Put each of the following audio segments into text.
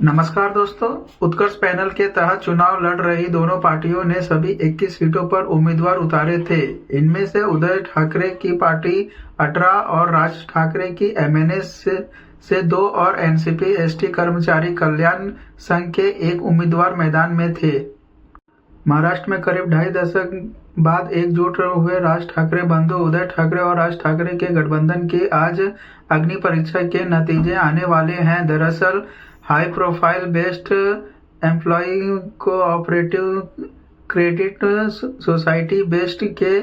नमस्कार दोस्तों, उत्कर्ष पैनल के तहत चुनाव लड़ रही दोनों पार्टियों ने सभी 21 सीटों पर उम्मीदवार उतारे थे। इनमें से उद्धव ठाकरे की पार्टी 18 और राज ठाकरे की एमएनएस से 2 और एनसीपी एसटी कर्मचारी कल्याण संघ के 1 उम्मीदवार मैदान में थे। महाराष्ट्र में करीब 2.5 दशक बाद एकजुट हुए राज ठाकरे बंधु उद्धव ठाकरे और राज ठाकरे के गठबंधन की आज अग्नि परीक्षा के नतीजे आने वाले हैं। दरअसल high profile BEST employ cooperative credit society BEST के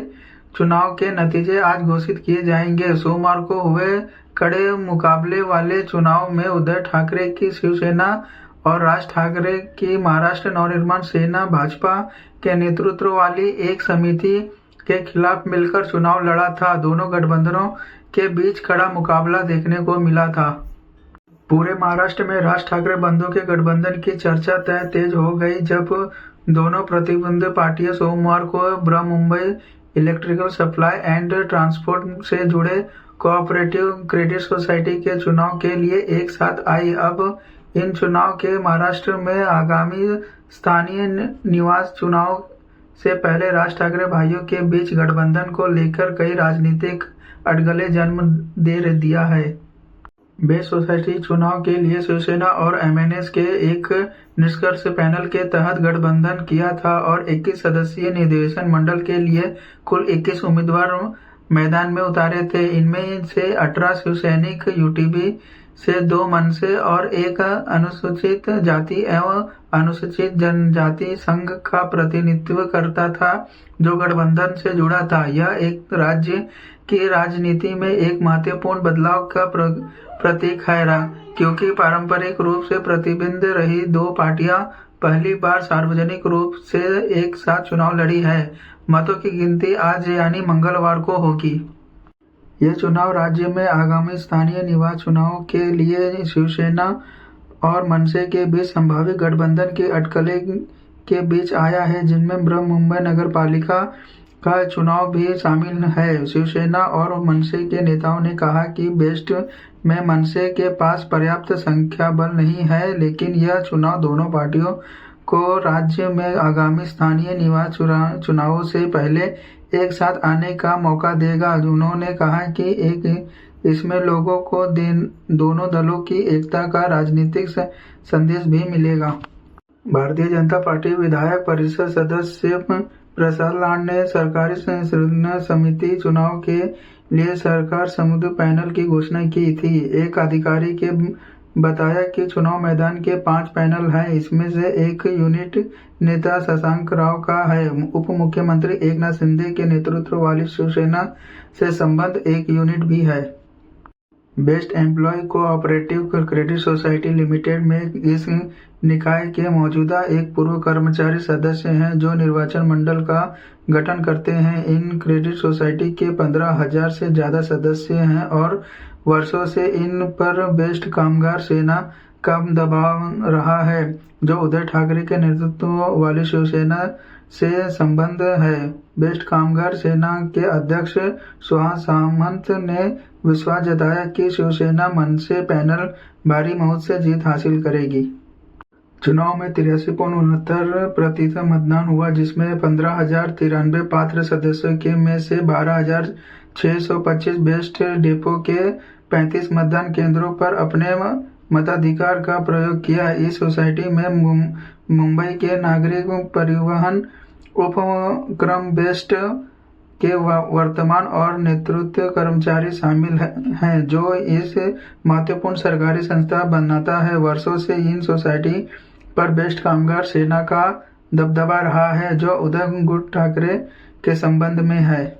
चुनाव के नतीजे आज घोषित किए जाएंगे। सोमवार को हुए कड़े मुकाबले वाले चुनाव में उद्धव ठाकरे की शिवसेना और राज ठाकरे की महाराष्ट्र नवनिर्माण सेना भाजपा के नेतृत्व वाली एक समिति के खिलाफ मिलकर चुनाव लड़ा था। दोनों गठबंधनों के बीच कड़ा मुकाबला देखने को मिला था। पूरे महाराष्ट्र में राज ठाकरे बंधुओं के गठबंधन की चर्चा तेज हो गई जब दोनों प्रतिद्वंदी पार्टियां सोमवार को Brihanmumbai electrical supply and transport से जुड़े कोऑपरेटिव क्रेडिट सोसाइटी के चुनाव के लिए एक साथ आई। अब इन चुनाव के महाराष्ट्र में आगामी स्थानीय निवास चुनाव से पहले राज ठाकरे भाइयों के बीच गठबंधन को लेकर कई राजनीतिक अटकलें जन्म दे दिया है। बेस्ट सोसाइटी चुनाव के लिए शिवसेना और एमएनएस के एक निष्कर्ष पैनल के तहत गठबंधन किया था और 21 सदस्यीय निर्देशन मंडल के लिए कुल 21 उम्मीदवार मैदान में उतारे थे। इनमें से 18 शिवसैनिक यूटीबी से 2 मनसे और 1 अनुसूचित जाति एवं अनुसूचित जनजाति संघ का प्रतिनिधित्व करता था जो गठबंधन से जुड़ा था। यह एक राज्य की राजनीति में एक महत्वपूर्ण बदलाव का प्रतीक है क्योंकि पारंपरिक रूप से प्रतिद्वंदी रही 2 पार्टियां पहली बार सार्वजनिक रूप से एक साथ चुनाव लड़ी है। मतों की गिनती आज यानी मंगलवार को होगी। यह चुनाव राज्य में आगामी स्थानीय निवास चुनाव के लिए शिवसेना और मनसे के बीच संभावित गठबंधन की अटकलें के बीच आया है, जिनमें बृहमुंबई नगर पालिका का चुनाव भी शामिल है। शिवसेना और मनसे के नेताओं ने कहा कि बेस्ट में मनसे के पास पर्याप्त संख्या बल नहीं है, लेकिन यह चुनाव दोनों पार्टियों को राज्य में आगामी स्थानीय निवास चुनावों से पहले एक साथ आने का मौका देगा। उन्होंने कहा कि इसमें लोगों को दोनों दलों की एकता का राजनीतिक संदेश भी मिलेगा। भारतीय जनता पार्टी विधायक परिषद सदस्य प्रसाद लाड ने सरकारी संचालन समिति चुनाव के लिए सरकार समुद्र पैनल की घोषणा की थी। एक अधिकारी के बताया कि चुनाव मैदान के 5 पैनल हैं। इसमें से एक यूनिट नेता शशांक राव का है। उप मुख्यमंत्री एकनाथ शिंदे के नेतृत्व वाली शिवसेना से संबद्ध एक यूनिट भी है। BEST employ cooperative credit society limited में इस निकाय के मौजूदा एक पूर्व कर्मचारी सदस्य हैं जो निर्वाचन मंडल का गठन करते हैं। इन क्रेडिट सोसाइटी के 15,000 से ज्यादा सदस्य हैं और वर्षों से इन पर बेस्ट कामगार सेना का दबाव रहा है जो उद्धव ठाकरे के नेतृत्व वाली शिवसेना से संबंध है। बेस्ट कामगार सेना के अध्यक्ष सुहास सामंत ने विश्वास जताया कि शिवसेना मनसे पैनल भारी मत से जीत हासिल करेगी। चुनाव में 83.69% मतदान हुआ, जिसमें 15,093 पात्र सदस्यों के में से 12,625 बेस्ट डिपो के 35 मतदान केंद्रों पर अपने मताधिकार का प्रयोग किया। इस सोसाइटी में मुंबई के नागरिक परिवहन उपक्रम बेस्ट के वर्तमान और नेतृत्व कर्मचारी शामिल हैं जो इस महत्वपूर्ण सरकारी संस्था बनाता है। वर्षों से इन सोसाइटी पर बेस्ट कामगार सेना का दबदबा रहा है जो उद्धव ठाकरे के संबंध में है।